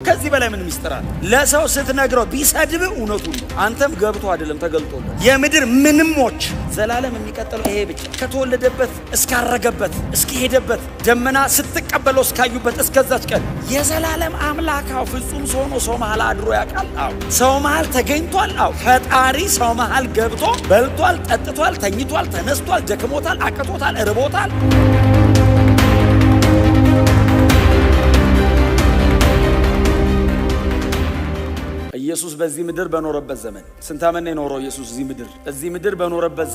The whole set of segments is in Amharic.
ከዚህ በላይ ምን ሚስጥር አለ? ለሰው ስትነግረው ቢሰድብ እውነቱን ነው። አንተም ገብቶ አይደለም ተገልጦልህ። የምድር ምንሞች ዘላለም የሚቀጥለው ይሄ ብቻ ከተወለደበት እስካረገበት እስከሄደበት ደመና ስትቀበለው እስካዩበት እስከዛች ቀን የዘላለም አምላካው ፍጹም ሰው ነው። ሰው መሃል አድሮ ያውቃል። አዎ ሰው መሃል ተገኝቷል። አዎ ፈጣሪ ሰው መሃል ገብቶ በልቷል፣ ጠጥቷል፣ ተኝቷል፣ ተነስቷል፣ ደክሞታል፣ አቅቶታል፣ እርቦታል። ኢየሱስ በዚህ ምድር በኖረበት ዘመን ስንት ዓመት ነው የኖረው? ኢየሱስ እዚህ ምድር በኖረበት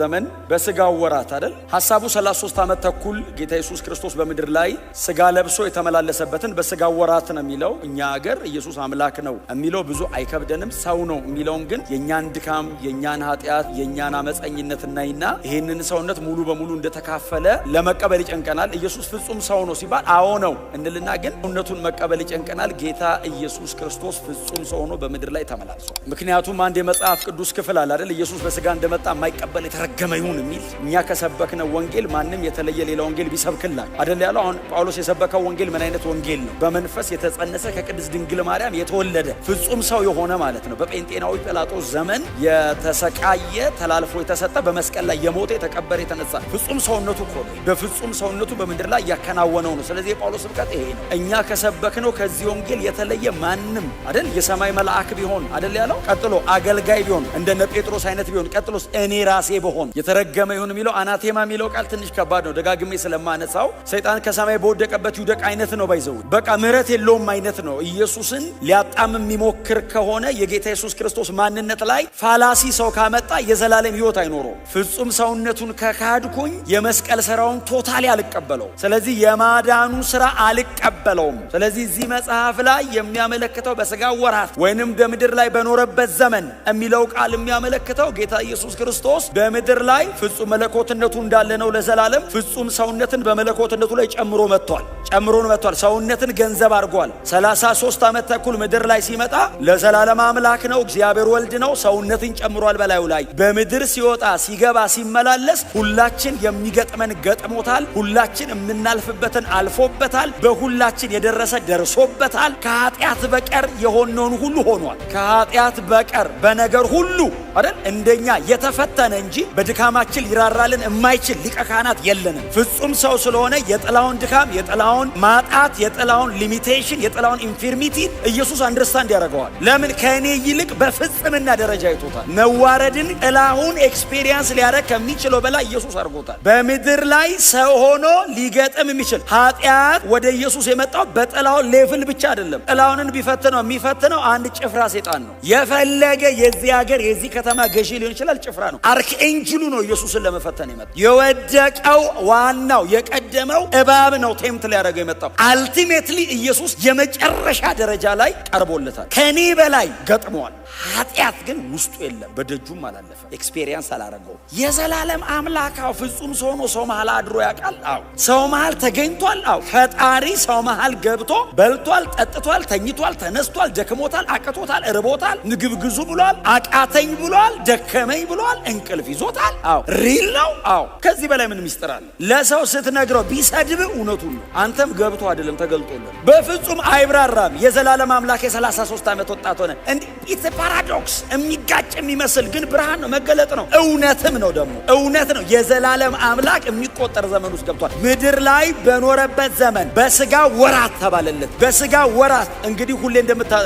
ዘመን በስጋው ወራት አይደል? ሐሳቡ 33 ዓመት ተኩል ጌታ ኢየሱስ ክርስቶስ በምድር ላይ ስጋ ለብሶ የተመላለሰበትን በስጋው ወራት ነው የሚለው። እኛ ሀገር ኢየሱስ አምላክ ነው የሚለው ብዙ አይከብደንም። ሰው ነው የሚለውን ግን የኛን ድካም፣ የኛን ኃጢአት፣ የኛን አመፀኝነት እናይና ይሄንን ሰውነት ሙሉ በሙሉ እንደተካፈለ ለመቀበል ይጨንቀናል። ኢየሱስ ፍጹም ሰው ነው ሲባል አዎ ነው እንልና ግን እውነቱን መቀበል ይጨንቀናል። ጌታ ኢየሱስ ክርስቶስ ፍጹም ሰው ሆኖ በምድር ላይ ተመላልሷል። ምክንያቱም አንድ የመጽሐፍ ቅዱስ ክፍል አለ አይደል? ኢየሱስ በስጋ እንደመጣ የማይቀበል የተረገመ ይሁን የሚል። እኛ ከሰበክነው ወንጌል ማንም የተለየ ሌላ ወንጌል ቢሰብክላል አይደል ያለው። አሁን ጳውሎስ የሰበከው ወንጌል ምን አይነት ወንጌል ነው? በመንፈስ የተጸነሰ ከቅድስት ድንግል ማርያም የተወለደ ፍጹም ሰው የሆነ ማለት ነው። በጴንጤናዊ ጲላጦስ ዘመን የተሰቃየ ተላልፎ የተሰጠ በመስቀል ላይ የሞተ የተቀበረ የተነሳ ፍጹም ሰውነቱ እኮ ነው። በፍጹም ሰውነቱ በምድር ላይ ያከናወነው ነው። ስለዚህ የጳውሎስ ስብከት ይሄ ነው። እኛ ከሰበክነው ከዚህ ወንጌል የተለየ ማንም አይደል? የሰማይ መልአክ ቢሆን አይደል ያለው። ቀጥሎ አገልጋይ ቢሆን እንደነ ጴጥሮስ አይነት ቢሆን፣ ቀጥሎስ እኔ ራሴ በሆን የተረገመ ይሁን የሚለው አናቴማ የሚለው ቃል ትንሽ ከባድ ነው። ደጋግሜ ስለማነሳው ሰይጣን ከሰማይ በወደቀበት ይውደቅ አይነት ነው። ባይዘው በቃ ምህረት የለውም አይነት ነው። ኢየሱስን ሊያጣም የሚሞክር ከሆነ የጌታ ኢየሱስ ክርስቶስ ማንነት ላይ ፋላሲ ሰው ካመጣ የዘላለም ሕይወት አይኖረው። ፍጹም ሰውነቱን ከካድኩኝ የመስቀል ስራውን ቶታሊ አልቀበለው። ስለዚህ የማዳኑ ስራ አልቀበለውም። ስለዚህ እዚህ መጽሐፍ ላይ የሚያመለክተው በስጋ ወራት ወይንም በምድር ላይ በኖረበት ዘመን የሚለው ቃል የሚያመለክተው ጌታ ኢየሱስ ክርስቶስ በምድር ላይ ፍጹም መለኮትነቱ እንዳለ ነው ለዘላለም። ፍጹም ሰውነትን በመለኮትነቱ ላይ ጨምሮ መጥቷል። ሰውነትን ገንዘብ አድርጓል። 33 ዓመት ተኩል ምድር ላይ ሲመጣ ለዘላለም አምላክ ነው፣ እግዚአብሔር ወልድ ነው። ሰውነትን ጨምሯል በላዩ ላይ። በምድር ሲወጣ ሲገባ ሲመላለስ ሁላችን የሚገጥመን ገጥሞታል። ሁላችን የምናልፍበትን አልፎበታል። በሁላችን የደረሰ ደርሶበታል። ከኃጢአት በቀር የሆነውን ሁሉ ሆኗል። ከኃጢአት በቀር በነገር ሁሉ አይደል እንደኛ የተፈተነ እንጂ በድካማችን ሊራራልን የማይችል ሊቀ ካህናት የለንም። ፍጹም ሰው ስለሆነ የጥላውን ድካም፣ የጥላውን ማጣት፣ የጥላውን ሊሚቴሽን፣ የጥላውን ኢንፊርሚቲ ኢየሱስ አንደርስታንድ ያደርገዋል። ለምን? ከእኔ ይልቅ በፍጽምና ደረጃ አይቶታል። መዋረድን ጥላውን ኤክስፔሪየንስ ሊያደርግ ከሚችለው በላይ ኢየሱስ አድርጎታል። በምድር ላይ ሰው ሆኖ ሊገጥም የሚችል ኃጢአት ወደ ኢየሱስ የመጣው በጥላው ሌቭል ብቻ አይደለም። ጥላውንን ቢፈትነው የሚፈትነው አንድ ጭፍራ ሴጣን ነው። የፈለገ የዚህ ሀገር የዚህ ከተማ ገዢ ሊሆን ይችላል፣ ጭፍራ ነው። አርክኤንጅሉ ነው ኢየሱስን ለመፈተን የመጣው። የወደቀው ዋናው የቀደመው እባብ ነው ቴምት ሊያደርገው የመጣው። አልቲሜትሊ ኢየሱስ የመጨረሻ ደረጃ ላይ ቀርቦለታል። ከኔ በላይ ገጥሟል። ኃጢአት ግን ውስጡ የለም፣ በደጁም አላለፈ፣ ኤክስፔሪየንስ አላረገው። የዘላለም አምላካው ፍጹም ሰው ነው። ሰው መሃል አድሮ ያውቃል። አዎ ሰው መሃል ተገኝቷል። አዎ ፈጣሪ ሰው መሃል ገብቶ በልቷል፣ ጠጥቷል፣ ተኝቷል፣ ተነስቷል፣ ደክሞታል፣ አቅቶታል፣ እርቦታል፣ ምግብ ግዙ ብሏል፣ አቃተኝ ብሏል፣ ደከመኝ ብሏል፣ እንቅልፍ ይዞታል። አዎ ሪል ነው። አዎ ከዚህ በላይ ምን ሚስጥር አለ? ለሰው ስትነግረው ቢሰድብ እውነቱን ነው። አንተም ገብቶ አይደለም ተገልጦልህ። በፍጹም አይብራራም። የዘላለም አምላክ የ33 ዓመት ወጣት ሆነ። እንዲህ ፓራዶክስ የሚጋጭ የሚመስል ግን ብርሃን ነው፣ መገለጥ ነው፣ እውነትም ነው። ደግሞ እውነት ነው። የዘላለም አምላክ የሚቆጠር ዘመን ውስጥ ገብቷል። ምድር ላይ በኖረበት ዘመን በስጋ ወራት ተባለለት። በስጋ ወራት እንግዲህ ሁሌ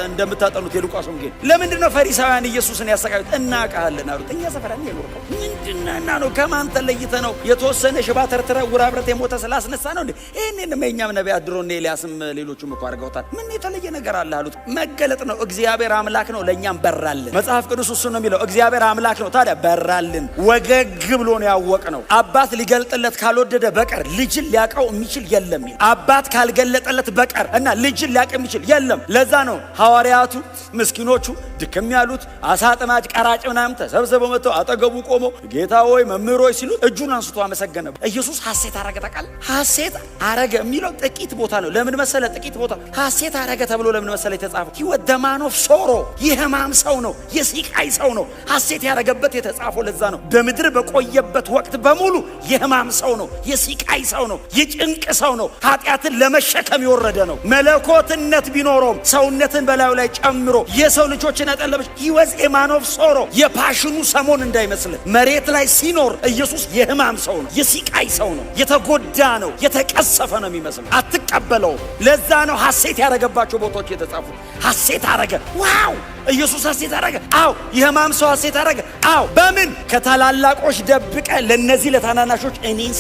እንደምታጠኑት የሉቃስ ወንጌል ለምንድን ነው ፈሪሳውያን ኢየሱስን ያሰቃዩት? እናውቃለን አሉት። እኛ ሰፈራን የኖርከው ምንድነና ነው? ከማን ተለይተ ነው? የተወሰነ ሽባ ተርትረ ውራብረት የሞተ ስላስነሳ ነው እንዴ? ይሄንን የኛም ነቢያት ድሮና ኤልያስም ሌሎቹም እኮ አድርገውታል። ምን የተለየ ነገር አለ አሉት። መገለጥ ነው። እግዚአብሔር አምላክ ነው፣ ለኛም በራልን። መጽሐፍ ቅዱስ እሱ ነው የሚለው። እግዚአብሔር አምላክ ነው፣ ታዲያ በራልን። ወገግ ብሎ ነው ያወቅነው። አባት ሊገልጥለት ካልወደደ በቀር ልጅን ሊያቀው የሚችል የለም። አባት ካልገለጠለት በቀር እና ልጅን ሊያቀው የሚችል የለም። ለዛ ነው ሐዋርያቱ ምስኪኖቹ ድክም ያሉት አሳ አጥማጅ ቀራጭ ቀራጭ ምናምን ተሰብስበው መጥተው አጠገቡ ቆመው ጌታ ሆይ መምህር ሆይ ሲሉት እጁን አንስቶ አመሰገነ። ኢየሱስ ሐሴት አረገ። ታውቃለህ? ሐሴት አረገ የሚለው ጥቂት ቦታ ነው። ለምን መሰለ? ጥቂት ቦታ ሐሴት አረገ ተብሎ ለምን መሰለ የተጻፈው? ሕይወት ደማን ኦፍ ሶሮ የሕማም ሰው ነው፣ የሲቃይ ሰው ነው። ሐሴት ያረገበት የተጻፈው ለዛ ነው። በምድር በቆየበት ወቅት በሙሉ የሕማም ሰው ነው፣ የሲቃይ ሰው ነው፣ የጭንቅ ሰው ነው። ኃጢአትን ለመሸከም የወረደ ነው። መለኮትነት ቢኖረውም ሰውነትን በላዩ ላይ ጨምሮ የሰው ልጆችን ያጠለበች ሕይወት ኤማን ኦፍ ሶሮ የፓሽኑ ሰሞን እንዳይመስል መሬት ላይ ሲኖር ኢየሱስ የሕማም ሰው ነው፣ የሲቃይ ሰው ነው፣ የተጎዳ ነው፣ የተቀሰፈ ነው የሚመስል አትቀበለው። ለዛ ነው ሐሴት ያረገባቸው ቦታዎች የተጻፉት። ሐሴት አረገ። ዋው! ኢየሱስ ሐሴት አረገ። አዎ የሕማም ሰው ሐሴት አረገ። አዎ በምን? ከታላላቆች ደብቀ ለነዚህ ለታናናሾች እኔን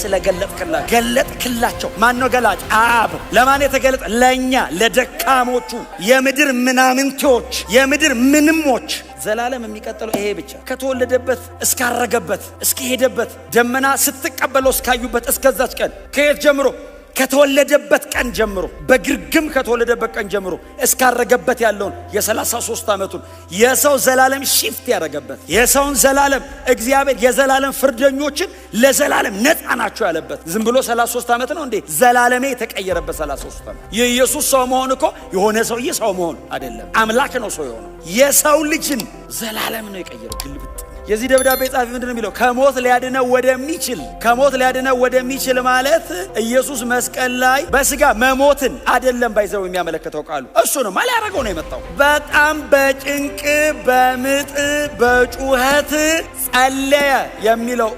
ገለጥክላቸው። ማን ነው ገላጭ? አብ። ለማን የተገለጠ? ለኛ ለደካሞቹ፣ የምድር ምናምንቴዎች፣ የምድር ምንሞች። ዘላለም የሚቀጥለው ይሄ ብቻ። ከተወለደበት እስካረገበት እስከሄደበት ደመና ስትቀበለው እስካዩበት እስከዛች ቀን ከየት ጀምሮ? ከተወለደበት ቀን ጀምሮ በግርግም ከተወለደበት ቀን ጀምሮ እስካረገበት ያለውን የ33 ዓመቱን የሰው ዘላለም ሺፍት ያረገበት የሰውን ዘላለም እግዚአብሔር የዘላለም ፍርደኞችን ለዘላለም ነፃ ናቸው ያለበት። ዝም ብሎ 33 ዓመት ነው እንዴ? ዘላለሜ የተቀየረበት 33 ዓመት። የኢየሱስ ሰው መሆን እኮ የሆነ ሰውዬ ሰው መሆን አይደለም። አምላክ ነው ሰው የሆነው። የሰው ልጅን ዘላለም ነው የቀየረው። ግልብጥ የዚህ ደብዳቤ ጻፊ ምንድነው የሚለው? ከሞት ሊያድነው ወደሚችል ማለት ኢየሱስ መስቀል ላይ በስጋ መሞትን አይደለም ባይዘው የሚያመለክተው ቃሉ እሱ ነው። ማለት ያደረገው ነው የመጣው። በጣም በጭንቅ በምጥ በጩኸት ጸለየ የሚለው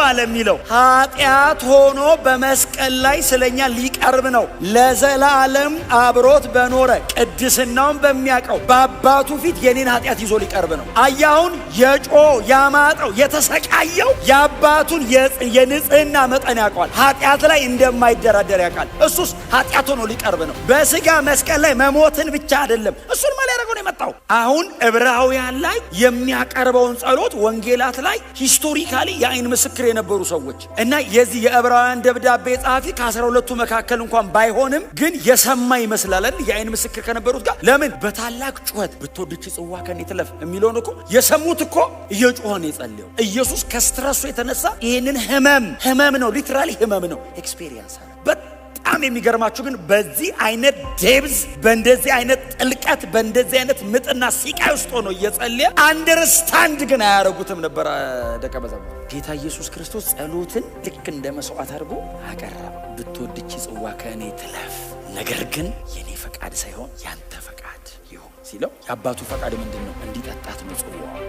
አለ የሚለው ኃጢአት ሆኖ በመስቀል ላይ ስለኛ ሊቀርብ ነው። ለዘላለም አብሮት በኖረ ቅድስናውን በሚያውቀው በአባቱ ፊት የኔን ኃጢአት ይዞ ሊቀርብ ነው። አያሁን ያማጠው የተሰቃየው የአባቱን የንጽህና መጠን ያውቃል። ኃጢአት ላይ እንደማይደራደር ያውቃል። እሱስ ኃጢአት ሆኖ ሊቀርብ ነው። በስጋ መስቀል ላይ መሞትን ብቻ አይደለም እሱን ማለት ያደረገው ነው የመጣው። አሁን ዕብራውያን ላይ የሚያቀርበውን ጸሎት ወንጌላት ላይ ሂስቶሪካሊ የአይን ምስክር የነበሩ ሰዎች እና የዚህ የዕብራውያን ደብዳቤ ጸሐፊ ከ12ቱ መካከል እንኳን ባይሆንም ግን የሰማ ይመስላል የአይን ምስክር ከነበሩት ጋር። ለምን በታላቅ ጩኸት ብትወድች ጽዋ ከኔ ትለፍ የሚለውን እኮ የሰሙት እኮ እየጮኸ ነው የጸለየው። ኢየሱስ ከስትረሱ የተነሳ ይህንን ህመም ነው ሊትራሊ ህመም ነው ኤክስፔሪየንስ አለ። በጣም የሚገርማችሁ ግን በዚህ አይነት ዴብዝ በእንደዚህ አይነት ጥልቀት በእንደዚህ አይነት ምጥና ሲቃይ ውስጥ ሆኖ እየጸለየ አንደርስታንድ ግን አያረጉትም ነበር ደቀ መዛሙርቱ። ጌታ ኢየሱስ ክርስቶስ ጸሎትን ልክ እንደ መስዋዕት አድርጎ አቀረበ። ብትወድች ጽዋ ከእኔ ትለፍ፣ ነገር ግን የኔ ፈቃድ ሳይሆን ያንተ ፈቃድ ይሁን ሲለው የአባቱ ፈቃድ ምንድነው? እንዲጠጣት ነው ጽዋው።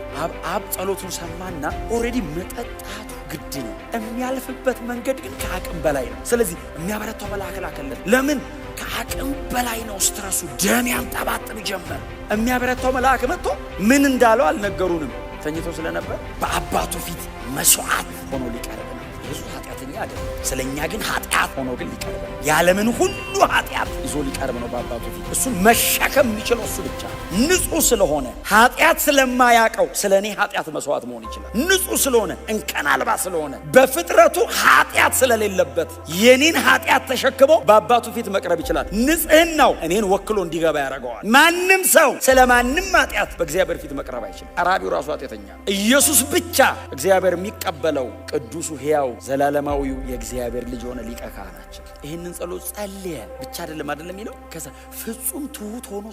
አብ ጸሎቱን ሰማና ኦሬዲ መጠጣቱ ግድ ነው። የሚያልፍበት መንገድ ግን ከአቅም በላይ ነው። ስለዚህ የሚያበረታው መልአክ ላከለት። ለምን? ከአቅም በላይ ነው ስትረሱ። ደም ያንጠባጥብ ጀመር። የሚያበረታው መልአክ መጥቶ ምን እንዳለው አልነገሩንም። ተኝቶ ስለነበር በአባቱ ፊት መስዋዕት ሆኖ ሊቀርብ ነው። ኢየሱስ ኃጢአተኛ አይደለም። ስለኛ ግን ኃጢአት ሆኖ ግን ሊቀርብ ነው። ያለምን ሁሉ ኃጢአት ይዞ ሊቀርብ ነው በአባቱ ፊት። እሱን መሸከም የሚችለው እሱ ብቻ ንጹህ ስለሆነ ኃጢአት ስለማያቀው ስለኔ ኃጢአት መስዋዕት መሆን ይችላል። ንጹህ ስለሆነ እንከን አልባ ስለሆነ በፍጥረቱ ኃጢአት ስለሌለበት የኔን ኃጢአት ተሸክሞ በአባቱ ፊት መቅረብ ይችላል። ንጽህናው እኔን ወክሎ እንዲገባ ያደርገዋል። ማንም ሰው ስለማንም ኃጢአት በእግዚአብሔር ፊት መቅረብ አይችልም። አራቢው ራሱ ኃጢአተኛ ነው። ኢየሱስ ብቻ እግዚአብሔር የሚቀበለው ቅዱሱ ሕያው ዘላለማዊው የእግዚአብሔር ልጅ ሆነ ሊቀ ካህናችን ይህንን ጸሎት ጸልየ ብቻ አይደለም የሚለው ከዛ ፍጹም ትሁት ሆኖ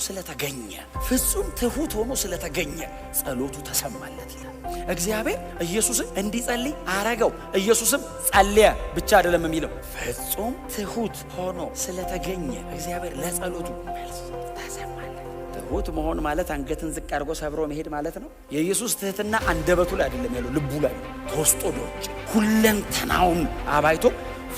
ስለተገኘ ጸሎቱ ተሰማለት ይላል። እግዚአብሔር ኢየሱስን እንዲጸልይ አረገው። ኢየሱስም ጸልየ ብቻ አይደለም የሚለው ፍጹም ትሁት ሆኖ ስለተገኘ እግዚአብሔር ለጸሎቱ መልስ ተሰማለት። ትሁት መሆን ማለት አንገትን ዝቅ አድርጎ ሰብሮ መሄድ ማለት ነው። የኢየሱስ ትህትና አንደበቱ ላይ አይደለም ያለው ልቡ ላይ ተወስጦ ዶጭ ሁለንተናውን አባይቶ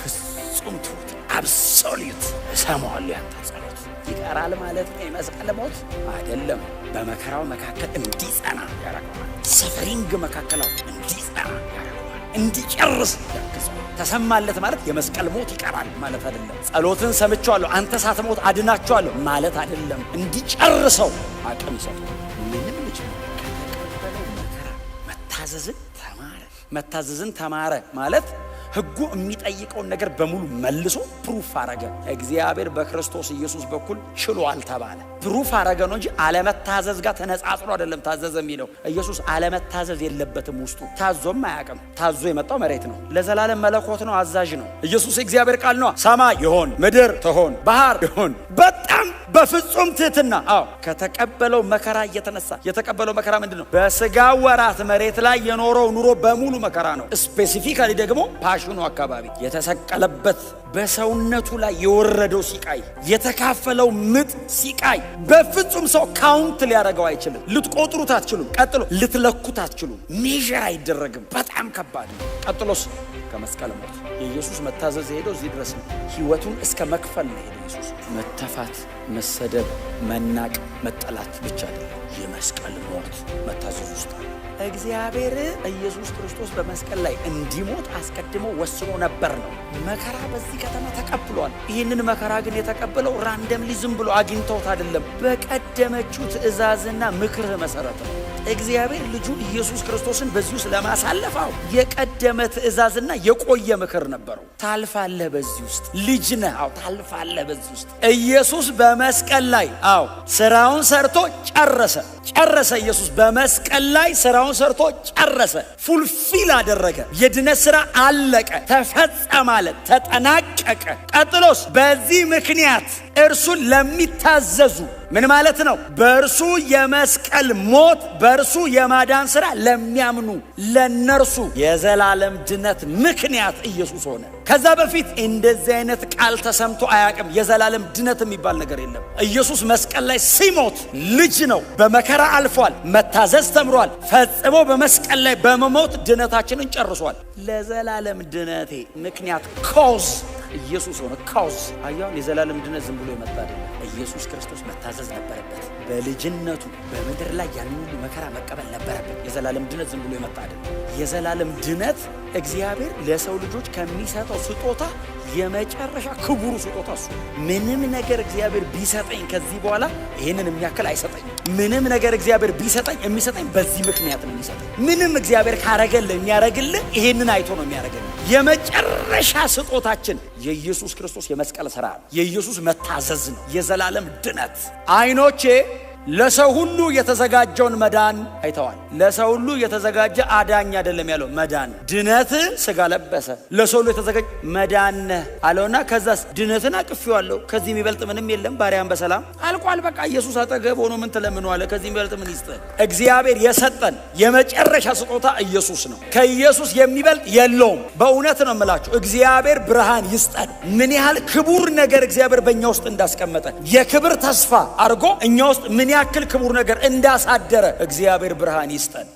ፍጹም ትሁት አብሶሉት እሰማዋለሁ ያንተ ጸሎት ይቀራል ማለት ነው። የመስቀል ሞት አይደለም። በመከራው መካከል እንዲጸና ያደርገዋል። ሰፈሪንግ መካከላው እንዲጸና ያደርገዋል። እንዲጨርስ ያግዘዋል። ተሰማለት ማለት የመስቀል ሞት ይቀራል ማለት አይደለም። ጸሎትን ሰምቼዋለሁ አንተ ሳትሞት አድናቸዋለሁ ማለት አይደለም። እንዲጨርሰው አቅም ይሰጣል። ምንም ልጅ ከተቀበለው መከራ መታዘዝን ተማረ ማለት ሕጉ የሚጠይቀውን ነገር በሙሉ መልሶ ፕሩፍ አረገ። እግዚአብሔር በክርስቶስ ኢየሱስ በኩል ችሏል ተባለ። ፕሩፍ አረገ ነው እንጂ አለመታዘዝ ጋር ተነጻጽሮ አይደለም ታዘዘ የሚለው። ኢየሱስ አለመታዘዝ የለበትም ውስጡ። ታዞም አያውቅም። ታዞ የመጣው መሬት ነው። ለዘላለም መለኮት ነው፣ አዛዥ ነው። ኢየሱስ እግዚአብሔር ቃል ነው። ሰማይ ይሆን፣ ምድር ትሆን፣ ባህር ይሆን። በጣም በፍጹም ትህትና ከተቀበለው መከራ እየተነሳ የተቀበለው መከራ ምንድነው? በስጋ ወራት መሬት ላይ የኖረው ኑሮ በሙሉ መከራ ነው። ስፔሲፊካሊ ደግሞ ፓሽኑ አካባቢ የተሰቀለበት በሰውነቱ ላይ የወረደው ሲቃይ፣ የተካፈለው ምጥ ሲቃይ በፍጹም ሰው ካውንት ሊያደርገው አይችልም። ልትቆጥሩት አትችሉም። ቀጥሎ ልትለኩት አትችሉም። ሜዥር አይደረግም። በጣም ከባድ ነው። ቀጥሎስ ከመስቀል ሞት የኢየሱስ መታዘዝ ሄዶ እዚህ ድረስ ነው። ህይወቱን እስከ መክፈል ነው ሄዶ ኢየሱስ። መተፋት፣ መሰደብ፣ መናቅ፣ መጠላት ብቻ አይደለም። የመስቀል ሞት መታዘዝ ውስጥ እግዚአብሔር ኢየሱስ ክርስቶስ በመስቀል ላይ እንዲሞት አስቀድሞ ወስኖ ነበር ነው። መከራ በዚህ ከተማ ተቀብሏል። ይህንን መከራ ግን የተቀበለው ራንደምሊ ዝም ብሎ አግኝተውት አይደለም። በቀደመችው ትእዛዝና ምክር መሰረት ነው። እግዚአብሔር ልጁ ኢየሱስ ክርስቶስን በዚህ ውስጥ ለማሳለፈው የቀደመ ትእዛዝና የቆየ ምክር ነበረው። ታልፋለህ በዚህ ውስጥ ልጅ ነህ። ታልፋለህ በዚህ ውስጥ። ኢየሱስ በመስቀል ላይ ስራውን ሰርቶ ጨረሰ። ኢየሱስ በመስቀል ላይ ስራውን ሰርቶ ጨረሰ። ፉልፊል አደረገ። የድነት ስራ አለቀ፣ ተፈጸመ፣ ተጠናቀቀ። ቀጥሎስ በዚህ ምክንያት እርሱን ለሚታዘዙ ምን ማለት ነው? በእርሱ የመስቀል ሞት በእርሱ የማዳን ስራ ለሚያምኑ ለነርሱ የዘላለም ድነት ምክንያት ኢየሱስ ሆነ። ከዛ በፊት እንደዚህ አይነት ቃል ተሰምቶ አያውቅም። የዘላለም ድነት የሚባል ነገር የለም። ኢየሱስ መስቀል ላይ ሲሞት ልጅ ነው። በመከራ አልፏል። መታዘዝ ተምሯል። ፈጽሞ በመስቀል ላይ በመሞት ድነታችንን ጨርሷል። ለዘላለም ድነቴ ምክንያት ኮዝ ኢየሱስ ሆነ። ካውዝ አያው የዘላለም ድነት ዝም ብሎ የመጣ አይደለም። ኢየሱስ ክርስቶስ መታዘዝ ነበረበት። በልጅነቱ በምድር ላይ ያንን ሁሉ መከራ መቀበል ነበረበት። የዘላለም ድነት ዝም ብሎ የመጣ አይደለም። የዘላለም ድነት እግዚአብሔር ለሰው ልጆች ከሚሰጠው ስጦታ የመጨረሻ ክቡሩ ስጦታ እሱ። ምንም ነገር እግዚአብሔር ቢሰጠኝ ከዚህ በኋላ ይሄንን የሚያክል አይሰጠኝ። ምንም ነገር እግዚአብሔር ቢሰጠኝ የሚሰጠኝ በዚህ ምክንያት ነው የሚሰጠኝ። ምንም እግዚአብሔር ካረገልህ የሚያረግልህ ይሄንን አይቶ ነው የሚያረግልህ። የመጨረሻ ስጦታችን የኢየሱስ ክርስቶስ የመስቀል ሥራ ነው። የኢየሱስ መታዘዝ ነው። የዘላለም ድነት አይኖቼ ለሰው ሁሉ የተዘጋጀውን መዳን አይተዋል። ለሰው ሁሉ የተዘጋጀ አዳኝ አይደለም ያለው መዳን። ድነት ስጋ ለበሰ። ለሰው ሁሉ የተዘጋጀ መዳን አለውና ከዛስ ድነትን አቅፌዋለሁ። ከዚህ የሚበልጥ ምንም የለም። ባሪያን በሰላም አልቋል። በቃ ኢየሱስ አጠገብ ሆኖ ምን ትለምነዋለህ? ከዚህ የሚበልጥ ምን ይስጥህ? እግዚአብሔር የሰጠን የመጨረሻ ስጦታ ኢየሱስ ነው። ከኢየሱስ የሚበልጥ የለውም። በእውነት ነው የምላችሁ። እግዚአብሔር ብርሃን ይስጠን። ምን ያህል ክቡር ነገር እግዚአብሔር በእኛ ውስጥ እንዳስቀመጠ የክብር ተስፋ አድርጎ እኛ ውስጥ ምን ያክል ክቡር ነገር እንዳሳደረ እግዚአብሔር ብርሃን ይስጠን።